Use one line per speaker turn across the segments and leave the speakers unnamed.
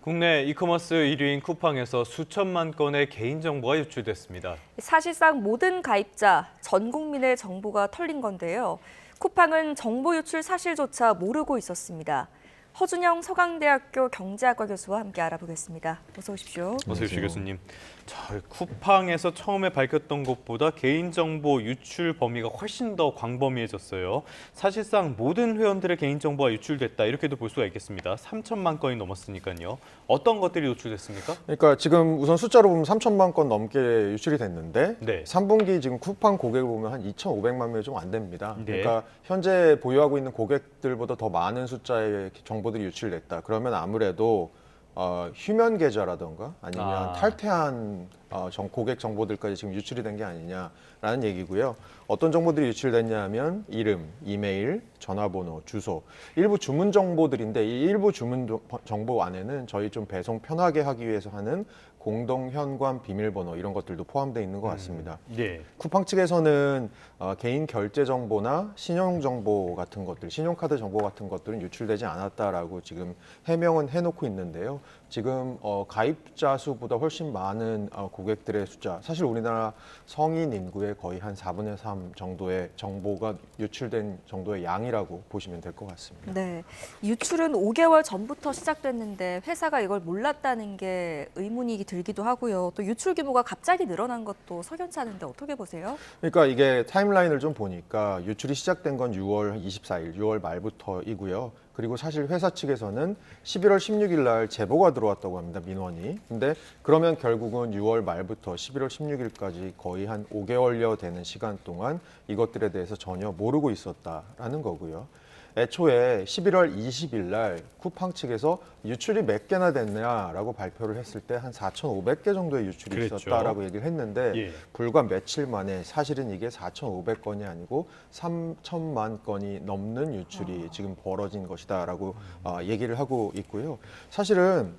국내 이커머스 1위인 쿠팡에서 수천만 건의 개인정보가 유출됐습니다.
사실상 모든 가입자, 전 국민의 정보가 털린 건데요. 쿠팡은 정보 유출 사실조차 모르고 있었습니다. 허준영 서강대학교 경제학과 교수와 함께 알아보겠습니다. 어서 오십시오.
어서 오십시오, 교수님. 자, 쿠팡에서 처음에 밝혔던 것보다 개인정보 유출 범위가 훨씬 더 광범위해졌어요. 사실상 모든 회원들의 개인정보가 유출됐다 이렇게도 볼 수가 있겠습니다. 3천만 건이 넘었으니까요. 어떤 것들이 유출됐습니까?
그러니까 지금 우선 숫자로 보면 3천만 건 넘게 유출이 됐는데
네.
3분기 지금 쿠팡 고객을 보면 한 2,500만 명이 좀 안 됩니다.
네.
그러니까 현재 보유하고 있는 고객들보다 더 많은 숫자의 정보들이 유출됐다. 그러면 아무래도 휴면 계좌라던가 아니면 탈퇴한 고객 정보들까지 지금 유출이 된 게 아니냐라는 얘기고요. 어떤 정보들이 유출됐냐면 이름, 이메일, 전화번호, 주소, 일부 주문 정보들인데 이 일부 주문 정보 안에는 저희 좀 배송 편하게 하기 위해서 하는 공동 현관 비밀번호 이런 것들도 포함되어 있는 것 같습니다.
네.
쿠팡 측에서는 개인 결제 정보나 신용 정보 같은 것들, 신용카드 정보 같은 것들은 유출되지 않았다라고 지금 해명은 해놓고 있는데요. 지금 가입자 수보다 훨씬 많은 고객들의 숫자, 사실 우리나라 성인 인구의 거의 한 4분의 3 정도의 정보가 유출된 정도의 양이라고 보시면 될 것 같습니다.
네, 유출은 5개월 전부터 시작됐는데 회사가 이걸 몰랐다는 게 의문이 들기도 하고요. 또 유출 규모가 갑자기 늘어난 것도 석연치 않은데 어떻게 보세요?
그러니까 이게 타임라인을 좀 보니까 유출이 시작된 건 6월 24일, 6월 말부터이고요. 그리고 사실 회사 측에서는 11월 16일 날 제보가 들어왔다고 합니다, 민원이. 근데 그러면 결국은 6월 말부터 11월 16일까지 거의 한 5개월여 되는 시간 동안 이것들에 대해서 전혀 모르고 있었다라는 거고요. 애초에 11월 20일 날 쿠팡 측에서 유출이 몇 개나 됐냐라고 발표를 했을 때 한 4,500개 정도의 유출이
그랬죠.
있었다라고 얘기를 했는데
예.
불과 며칠 만에 사실은 이게 4,500건이 아니고 3천만 건이 넘는 유출이 지금 벌어진 것이다라고 얘기를 하고 있고요. 사실은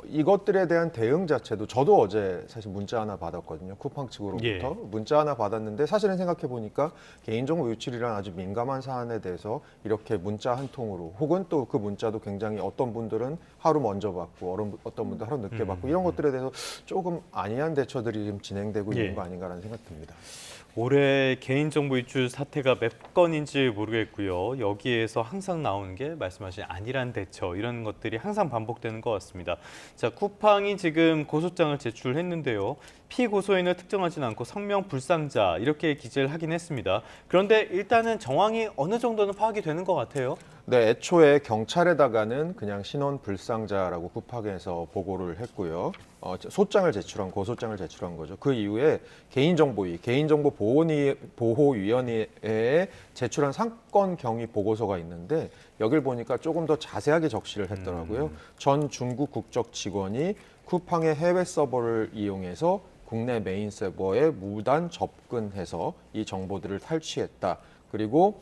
이것들에 대한 대응 자체도 저도 어제 사실 문자 하나 받았거든요. 쿠팡 측으로부터
예.
문자 하나 받았는데 사실은 생각해 보니까 개인정보 유출이란 아주 민감한 사안에 대해서 이렇게 문자 한 통으로 혹은 또 그 문자도 굉장히 어떤 분들은 하루 먼저 받고 어떤 분들 하루 늦게 받고 이런 것들에 대해서 조금 안이한 대처들이 지금 진행되고
예.
있는 거 아닌가라는 생각이 듭니다.
올해 개인정보 유출 사태가 몇 건인지 모르겠고요. 여기에서 항상 나오는 게 말씀하신 안일한 대처 이런 것들이 항상 반복되는 것 같습니다. 자, 쿠팡이 지금 고소장을 제출했는데요. 피고소인을 특정하진 않고 성명 불상자 이렇게 기재를 하긴 했습니다. 그런데 일단은 정황이 어느 정도는 파악이 되는 것 같아요.
네, 애초에 경찰에다가는 그냥 신원 불상자라고 쿠팡에서 보고를 했고요. 소장을 제출한 고소장을 제출한 거죠. 그 이후에 개인정보보호위원회에 제출한 사건 경위 보고서가 있는데 여길 보니까 조금 더 자세하게 적시를 했더라고요. 전 중국 국적 직원이 쿠팡의 해외 서버를 이용해서 국내 메인 서버에 무단 접근해서 이 정보들을 탈취했다. 그리고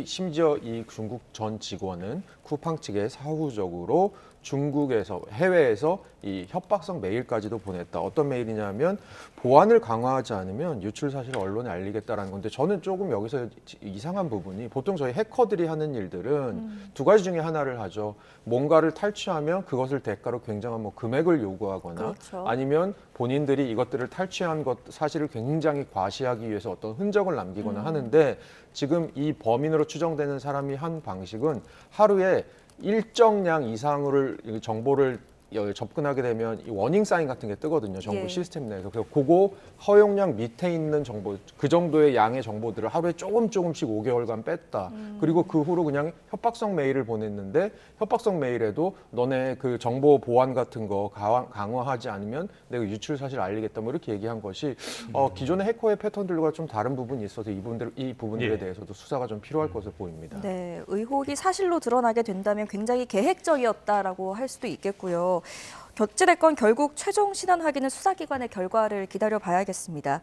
심지어 이 중국 전 직원은 쿠팡 측에 사후적으로 중국에서 해외에서 이 협박성 메일까지도 보냈다. 어떤 메일이냐면 보안을 강화하지 않으면 유출 사실을 언론에 알리겠다라는 건데 저는 조금 여기서 이상한 부분이 보통 저희 해커들이 하는 일들은 두 가지 중에 하나를 하죠. 뭔가를 탈취하면 그것을 대가로 굉장한 금액을 요구하거나
그렇죠.
아니면 본인들이 이것들을 탈취한 것 사실을 굉장히 과시하기 위해서 어떤 흔적을 남기거나 하는데 지금 이 범인으로 추정되는 사람이 한 방식은 하루에 일정량 이상을 정보를 접근하게 되면 이 워닝 사인 같은 게 뜨거든요. 정보
예.
시스템 내에서. 그래서 그거 허용량 밑에 있는 정보, 그 정도의 양의 정보들을 하루에 조금씩 5개월간 뺐다. 그리고 그 후로 그냥 협박성 메일을 보냈는데 협박성 메일에도 너네 그 정보 보안 같은 거 강화하지 않으면 내가 유출 사실 알리겠다. 뭐 이렇게 얘기한 것이 기존의 해커의 패턴들과 좀 다른 부분이 있어서 이 부분들에
예.
대해서도 수사가 좀 필요할 것으로 보입니다.
네, 의혹이 사실로 드러나게 된다면 굉장히 계획적이었다라고 할 수도 있겠고요. 어찌됐건 결국 최종 신원 확인은 수사기관의 결과를 기다려봐야겠습니다.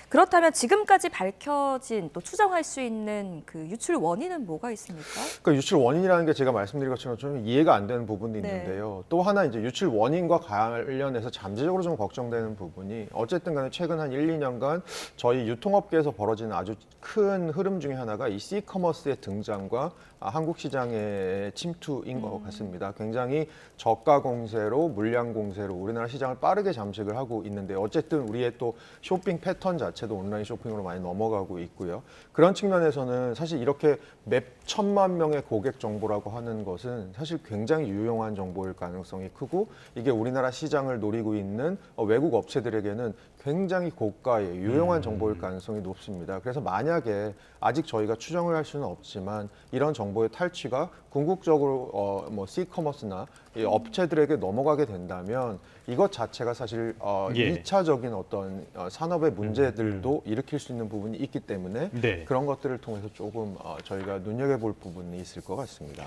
그렇다면 지금까지 밝혀진 또 추정할 수 있는 그 유출 원인은 뭐가 있습니까?
그러니까 유출 원인이라는 게 제가 말씀드린 것처럼 좀 이해가 안 되는 부분도
네.
있는데요. 또 하나 이제 유출 원인과 관련해서 잠재적으로 좀 걱정되는 부분이 어쨌든 간에 최근 한 1, 2년간 저희 유통업계에서 벌어지는 아주 큰 흐름 중에 하나가 이 C커머스의 등장과 한국 시장의 침투인 것 같습니다. 굉장히 저가 공세로 물량 공세로 우리나라 시장을 빠르게 잠식을 하고 있는데 어쨌든 우리의 또 쇼핑 패턴 자체도 온라인 쇼핑으로 많이 넘어가고 있고요. 그런 측면에서는 사실 이렇게 몇 천만 명의 고객 정보라고 하는 것은 사실 굉장히 유용한 정보일 가능성이 크고 이게 우리나라 시장을 노리고 있는 외국 업체들에게는 굉장히 고가의 유용한 정보일 가능성이 높습니다. 그래서 만약에 아직 저희가 추정을 할 수는 없지만 이런 정보의 탈취가 궁극적으로 뭐 C커머스나 이 업체들에게 넘어가게 된다면 이것 자체가 사실
예.
2차적인 어떤 산업의 문제들도 일으킬 수 있는 부분이 있기 때문에
네.
그런 것들을 통해서 조금 저희가 눈여겨볼 부분이 있을 것 같습니다.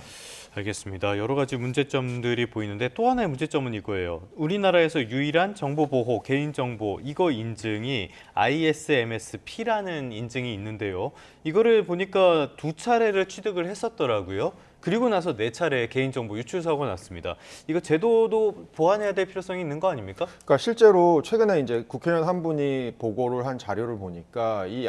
알겠습니다. 여러 가지 문제점들이 보이는데 또 하나의 문제점은 이거예요. 우리나라에서 유일한 정보보호, 개인정보 이거 인증이 ISMSP라는 인증이 있는데요. 이거를 보니까 2차례를 취득을 했었더라고요. 그리고 나서 4차례 개인정보 유출 사고가 났습니다. 이거 제도도 보완해야 될 필요성이 있는 거 아닙니까?
그러니까 실제로 최근에 이제 국회의원 한 분이 보고를 한 자료를 보니까 이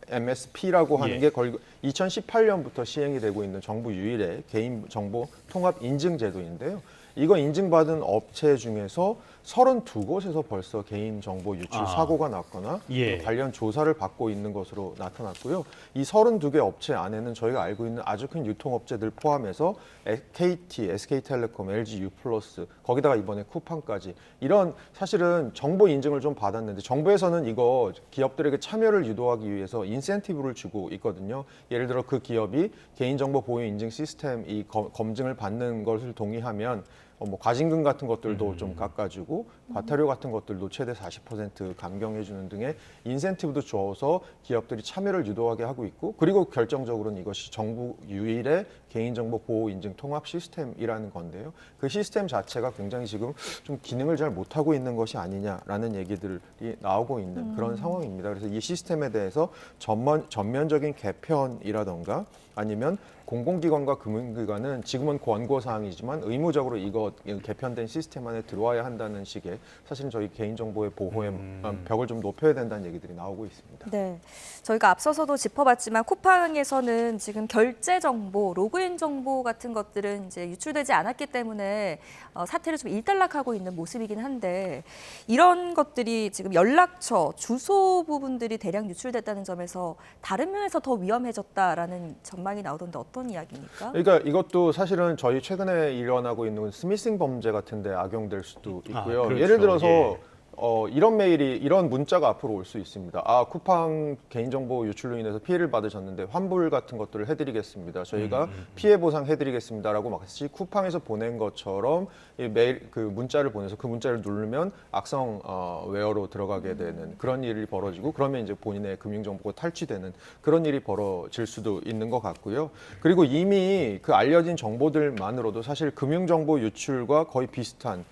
ISMSP라고 하는
예.
게 거의 2018년부터 시행이 되고 있는 정부 유일의 개인정보 통합 인증 제도인데요. 이거 인증받은 업체 중에서 32곳에서 벌써 개인정보 유출 사고가 났거나
예.
관련 조사를 받고 있는 것으로 나타났고요. 이 32개 업체 안에는 저희가 알고 있는 아주 큰 유통업체들 포함해서 KT, SK텔레콤, LG U+, 거기다가 이번에 쿠팡까지 이런 사실은 정보 인증을 좀 받았는데 정부에서는 이거 기업들에게 참여를 유도하기 위해서 인센티브를 주고 있거든요. 예를 들어 그 기업이 개인정보 보호 인증 시스템 이 검증을 받는 것을 동의하면 뭐 과징금 같은 것들도 좀 깎아주고 과태료 같은 것들도 최대 40% 감경해주는 등의 인센티브도 줘서 기업들이 참여를 유도하게 하고 있고 그리고 결정적으로는 이것이 정부 유일의 개인정보 보호 인증 통합 시스템이라는 건데요. 그 시스템 자체가 굉장히 지금 좀 기능을 잘 못하고 있는 것이 아니냐라는 얘기들이 나오고 있는 그런 상황입니다. 그래서 이 시스템에 대해서 전면적인 개편이라던가 아니면 공공기관과 금융기관은 지금은 권고사항이지만 의무적으로 이거 개편된 시스템 안에 들어와야 한다는 식의 사실은 저희 개인정보의 보호의 벽을 좀 높여야 된다는 얘기들이 나오고 있습니다.
네, 저희가 앞서서도 짚어봤지만 쿠팡에서는 지금 결제 정보, 로그인 정보 같은 것들은 이제 유출되지 않았기 때문에 사태를 좀 일단락하고 있는 모습이긴 한데 이런 것들이 지금 연락처, 주소 부분들이 대량 유출됐다는 점에서 다른 면에서 더 위험해졌다라는 전망이 나오던데 어떤 이야기입니까?
그러니까 이것도 사실은 저희 최근에 일어나고 있는 스미싱 범죄 같은 데 악용될 수도 있고요.
그렇죠.
예를 들어서
예.
이런 메일이 이런 문자가 앞으로 올 수 있습니다. 쿠팡 개인정보 유출로 인해서 피해를 받으셨는데 환불 같은 것들을 해드리겠습니다. 저희가 피해 보상 해드리겠습니다라고 마치 쿠팡에서 보낸 것처럼 이 메일 그 문자를 보내서 그 문자를 누르면 악성 웨어로 들어가게 되는 그런 일이 벌어지고 그러면 이제 본인의 금융정보가 탈취되는 그런 일이 벌어질 수도 있는 것 같고요. 그리고 이미 그 알려진 정보들만으로도 사실 금융정보 유출과 거의 비슷한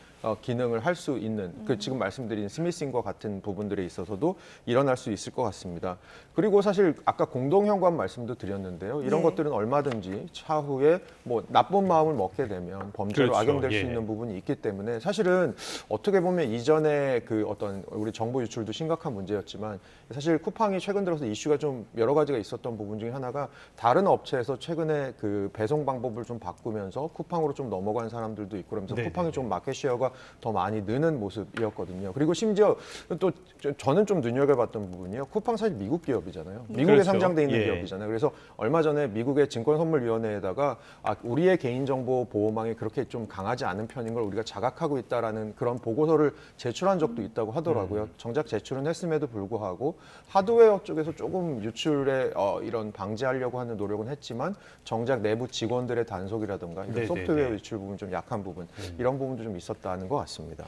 기능을 할 수 있는 그 지금 말씀드린 스미싱과 같은 부분들에 있어서도 일어날 수 있을 것 같습니다. 그리고 사실 아까 공동현관 말씀도 드렸는데요. 이런
예.
것들은 얼마든지 차후에 뭐 나쁜 마음을 먹게 되면 범죄로
그렇죠.
악용될
예.
수 있는 부분이 있기 때문에 사실은 어떻게 보면 이전에 그 어떤 우리 정보 유출도 심각한 문제였지만 사실 쿠팡이 최근 들어서 이슈가 좀 여러 가지가 있었던 부분 중에 하나가 다른 업체에서 최근에 그 배송 방법을 좀 바꾸면서 쿠팡으로 좀 넘어간 사람들도 있고 그러면서
네네네.
쿠팡이 좀 마켓 쉐어가 더 많이 느는 모습이었거든요. 그리고 심지어 또 저는 좀 눈여겨봤던 부분이요. 쿠팡 사실 미국 기업이잖아요. 미국에
그렇죠.
상장돼 있는
예.
기업이잖아요. 그래서 얼마 전에 미국의 증권선물위원회에다가 우리의 개인정보 보호망이 그렇게 좀 강하지 않은 편인 걸 우리가 자각하고 있다라는 그런 보고서를 제출한 적도 있다고 하더라고요. 정작 제출은 했음에도 불구하고 하드웨어 쪽에서 조금 유출에 이런 방지하려고 하는 노력은 했지만 정작 내부 직원들의 단속이라든가 이런
네네네.
소프트웨어 유출 부분 좀 약한 부분 이런 부분도 좀 있었다는 것 같습니다.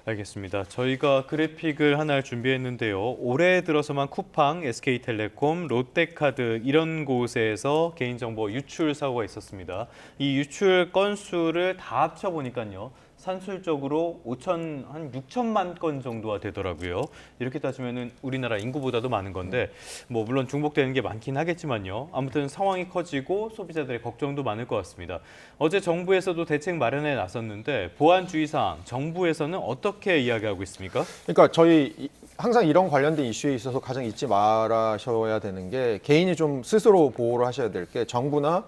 알겠습니다. 저희가 그래픽을 하나 준비했는데요. 올해 들어서만 쿠팡, SK텔레콤, 롯데카드 이런 곳에서 개인정보 유출 사고가 있었습니다. 이 유출 건수를 다 합쳐보니까요. 산술적으로 한 6천만 건 정도가 되더라고요. 이렇게 따지면은 우리나라 인구보다도 많은 건데 뭐 물론 중복되는 게 많긴 하겠지만요. 아무튼 상황이 커지고 소비자들의 걱정도 많을 것 같습니다. 어제 정부에서도 대책 마련에 나섰는데 보안 주의사항 정부에서는 어떻게 이야기하고 있습니까?
그러니까 저희 항상 이런 관련된 이슈에 있어서 가장 잊지 말아셔야 되는 게 개인이 좀 스스로 보호를 하셔야 될 게 정부나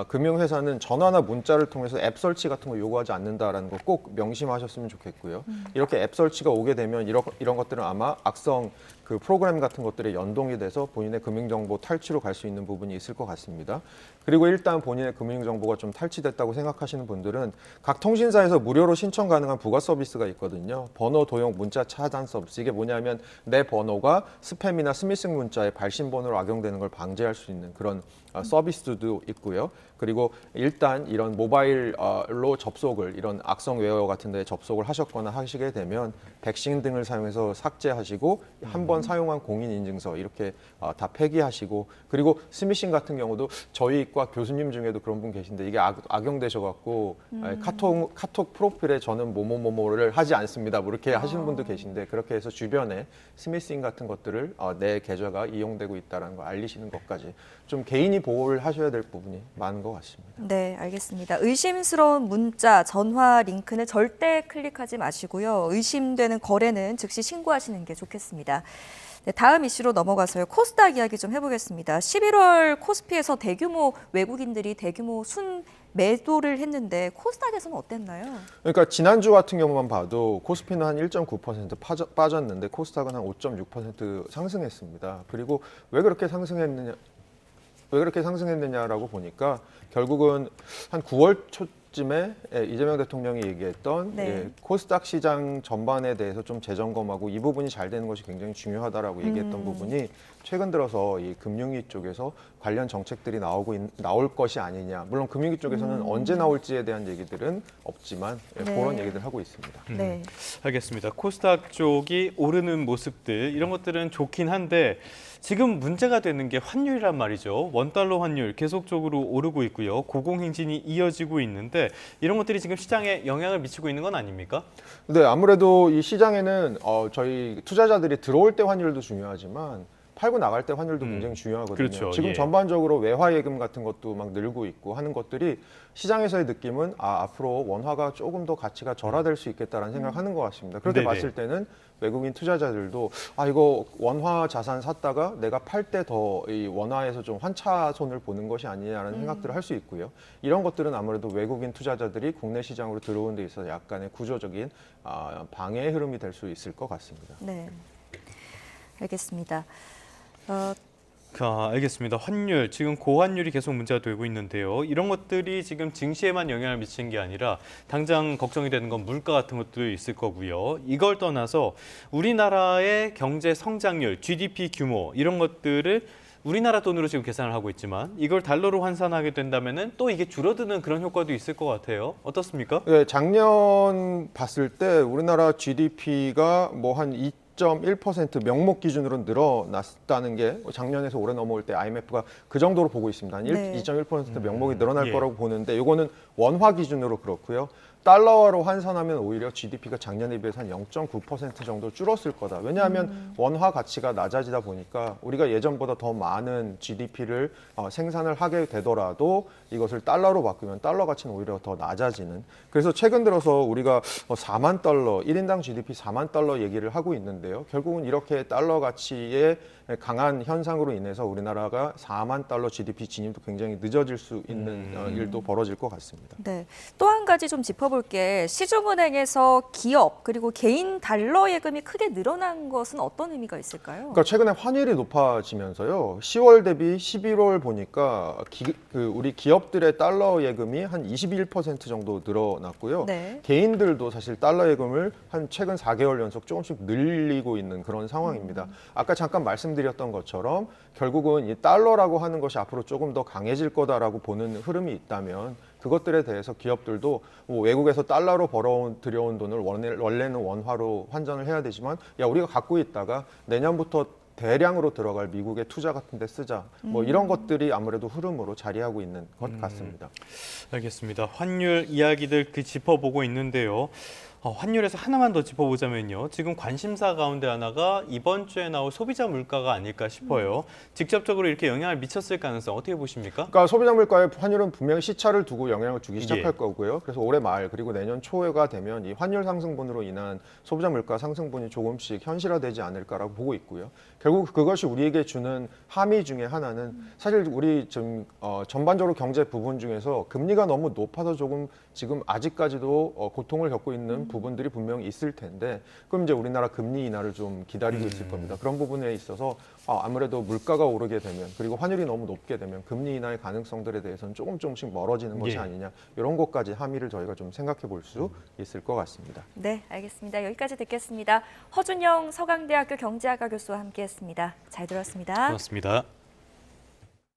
금융회사는 전화나 문자를 통해서 앱 설치 같은 거 요구하지 않는다라는 거 꼭 명심하셨으면 좋겠고요. 이렇게 앱 설치가 오게 되면 이런 것들은 아마 악성 그 프로그램 같은 것들에 연동이 돼서 본인의 금융정보 탈취로 갈 수 있는 부분이 있을 것 같습니다. 그리고 일단 본인의 금융정보가 좀 탈취됐다고 생각하시는 분들은 각 통신사에서 무료로 신청 가능한 부가 서비스가 있거든요. 번호 도용 문자 차단 서비스. 이게 뭐냐면 내 번호가 스팸이나 스미싱 문자에 발신번호로 악용되는 걸 방지할 수 있는 그런 서비스도 있고요. 그리고 일단 이런 모바일로 접속을 이런 악성 웨어 같은 데 접속을 하셨거나 하시게 되면 백신 등을 사용해서 삭제하시고 한 번 사용한 공인인증서 이렇게 다 폐기하시고 그리고 스미싱 같은 경우도 저희 과 교수님 중에도 그런 분 계신데 이게 악용되셔갖고 카톡 프로필에 저는 뭐뭐뭐뭐를 하지 않습니다. 뭐 이렇게 하시는 분도 계신데 그렇게 해서 주변에 스미싱 같은 것들을 내 계좌가 이용되고 있다는 걸 알리시는 것까지 좀 개인이 보호를 하셔야 될 부분이 많은 것 같습니다.
네, 알겠습니다. 의심스러운 문자, 전화 링크는 절대 클릭하지 마시고요. 의심되는 거래는 즉시 신고하시는 게 좋겠습니다. 네, 다음 이슈로 넘어가서요. 코스닥 이야기 좀 해보겠습니다. 11월 코스피에서 대규모 외국인들이 대규모 순매도를 했는데 코스닥에서는 어땠나요?
그러니까 지난주 같은 경우만 봐도 코스피는 한 1.9% 빠졌는데 코스닥은 한 5.6% 상승했습니다. 그리고 왜 그렇게 상승했느냐라고 보니까 결국은 한 9월 초쯤에 이재명 대통령이 얘기했던
네.
코스닥 시장 전반에 대해서 좀 재점검하고 이 부분이 잘 되는 것이 굉장히 중요하다라고 얘기했던 부분이 최근 들어서 이 금융위 쪽에서 관련 정책들이 나올 것이 아니냐. 물론 금융위 쪽에서는 언제 나올지에 대한 얘기들은 없지만
네.
그런 얘기들 하고 있습니다.
네.
알겠습니다. 코스닥 쪽이 오르는 모습들 이런 것들은 좋긴 한데 지금 문제가 되는 게 환율이란 말이죠. 원달러 환율 계속적으로 오르고 있고요. 고공행진이 이어지고 있는데 이런 것들이 지금 시장에 영향을 미치고 있는 건 아닙니까?
네, 아무래도 이 시장에는 저희 투자자들이 들어올 때 환율도 중요하지만 팔고 나갈 때 환율도 굉장히 중요하거든요.
그렇죠.
지금
예.
전반적으로 외화 예금 같은 것도 막 늘고 있고 하는 것들이 시장에서의 느낌은 앞으로 원화가 조금 더 가치가 절하될 수 있겠다라는 생각을 하는 것 같습니다. 그렇게
네네.
봤을 때는 외국인 투자자들도 이거 원화 자산 샀다가 내가 팔 때 더 이 원화에서 좀 환차손을 보는 것이 아니냐라는 생각들을 할 수 있고요. 이런 것들은 아무래도 외국인 투자자들이 국내 시장으로 들어오는 데 있어서 약간의 구조적인 방해의 흐름이 될 수 있을 것 같습니다.
네. 알겠습니다.
알겠습니다. 환율, 지금 고환율이 계속 문제가 되고 있는데요. 이런 것들이 지금 증시에만 영향을 미치는 게 아니라 당장 걱정이 되는 건 물가 같은 것도 있을 거고요. 이걸 떠나서 우리나라의 경제 성장률, GDP 규모 이런 것들을 우리나라 돈으로 지금 계산을 하고 있지만 이걸 달러로 환산하게 된다면은 또 이게 줄어드는 그런 효과도 있을 것 같아요. 어떻습니까?
네, 작년 봤을 때 우리나라 GDP가 뭐 한 2.1% 명목 기준으로 늘어났다는 게 작년에서 올해 넘어올 때 IMF가 그 정도로 보고 있습니다. 한
네.
2.1% 명목이 늘어날
예.
거라고 보는데 이거는 원화 기준으로 그렇고요. 달러로 환산하면 오히려 GDP가 작년에 비해서 한 0.9% 정도 줄었을 거다. 왜냐하면 원화 가치가 낮아지다 보니까 우리가 예전보다 더 많은 GDP를 생산을 하게 되더라도 이것을 달러로 바꾸면 달러 가치는 오히려 더 낮아지는. 그래서 최근 들어서 우리가 4만 달러, 1인당 GDP 4만 달러 얘기를 하고 있는데요. 결국은 이렇게 달러 가치의 강한 현상으로 인해서 우리나라가 4만 달러 GDP 진입도 굉장히 늦어질 수 있는 일도 벌어질 것 같습니다.
네. 또 한 가지 좀 짚어볼 게 시중은행에서 기업 그리고 개인 달러 예금이 크게 늘어난 것은 어떤 의미가 있을까요?
그러니까 최근에 환율이 높아지면서요. 10월 대비 11월 보니까 우리 기업들의 달러 예금이 한 21% 정도 늘어났고요.
네.
개인들도 사실 달러 예금을 한 최근 4개월 연속 조금씩 늘리고 있는 그런 상황입니다. 아까 잠깐 말씀드렸던 것처럼 결국은 이 달러라고 하는 것이 앞으로 조금 더 강해질 거다라고 보는 흐름이 있다면 그것들에 대해서 기업들도 뭐 외국에서 달러로 들여온 돈을 원래는 원화로 환전을 해야 되지만 우리가 갖고 있다가 내년부터 대량으로 들어갈 미국의 투자 같은 데 쓰자. 뭐 이런 것들이 아무래도 흐름으로 자리하고 있는 것 같습니다.
알겠습니다. 환율 이야기들 짚어보고 있는데요. 환율에서 하나만 더 짚어보자면요. 지금 관심사 가운데 하나가 이번 주에 나올 소비자 물가가 아닐까 싶어요. 직접적으로 이렇게 영향을 미쳤을 가능성 어떻게 보십니까?
그러니까 소비자 물가의 환율은 분명히 시차를 두고 영향을 주기 시작할
예.
거고요. 그래서 올해 말 그리고 내년 초가 되면 이 환율 상승분으로 인한 소비자 물가 상승분이 조금씩 현실화되지 않을까라고 보고 있고요. 결국 그것이 우리에게 주는 함의 중에 하나는 사실 우리 좀 전반적으로 경제 부분 중에서 금리가 너무 높아서 조금 지금 아직까지도 고통을 겪고 있는 부분들이 분명히 있을 텐데 그럼 이제 우리나라 금리 인하를 좀 기다리고 있을 겁니다. 그런 부분에 있어서 아무래도 물가가 오르게 되면 그리고 환율이 너무 높게 되면 금리 인하의 가능성들에 대해서는 조금씩 멀어지는 것이
예.
아니냐 이런 것까지 함의를 저희가 좀 생각해 볼 수 있을 것 같습니다.
네, 알겠습니다. 여기까지 듣겠습니다. 허준영 서강대학교 경제학과 교수와 함께했습니다. 잘 들었습니다.
고맙습니다.